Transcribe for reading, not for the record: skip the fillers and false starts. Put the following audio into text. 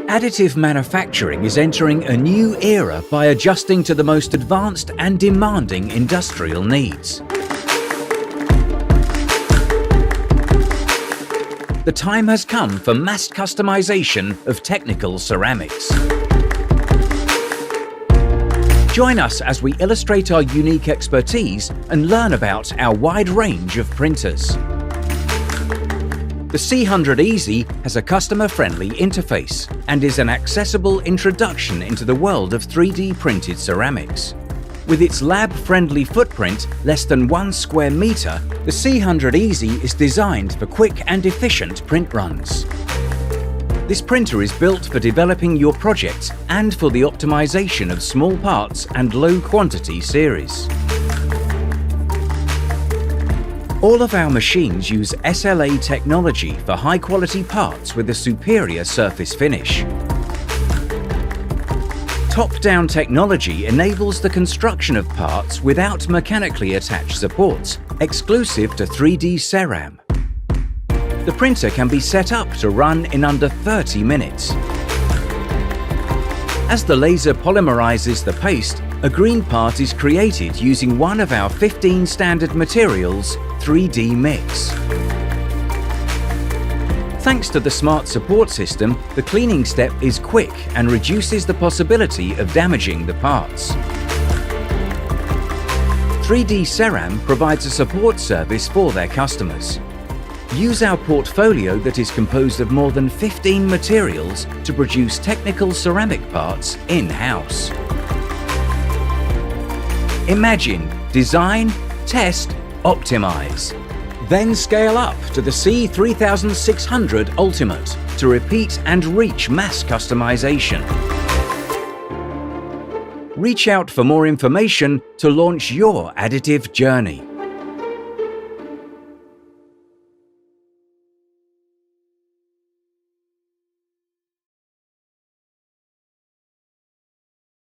Additive manufacturing is entering a new era by adjusting to the most advanced and demanding industrial needs. The time has come for mass customization of technical ceramics. Join us as we illustrate our unique expertise and learn about our wide range of printers. The C100 Easy has a customer-friendly interface and is an accessible introduction into the world of 3D printed ceramics. With its lab-friendly footprint, less than 1 square meter, the C100 Easy is designed for quick and efficient print runs. This printer is built for developing your projects and for the optimization of small parts and low-quantity series. All of our machines use SLA technology for high-quality parts with a superior surface finish. Top-down technology enables the construction of parts without mechanically attached supports, exclusive to 3D Ceram. The printer can be set up to run in under 30 minutes. As the laser polymerizes the paste, a green part is created using one of our 15 standard materials, 3D Mix. Thanks to the smart support system, the cleaning step is quick and reduces the possibility of damaging the parts. 3D Ceram provides a support service for their customers. Use our portfolio that is composed of more than 15 materials to produce technical ceramic parts in-house. Imagine, design, test, optimize. Then scale up to the C3600 Ultimate to repeat and reach mass customization. Reach out for more information to launch your additive journey.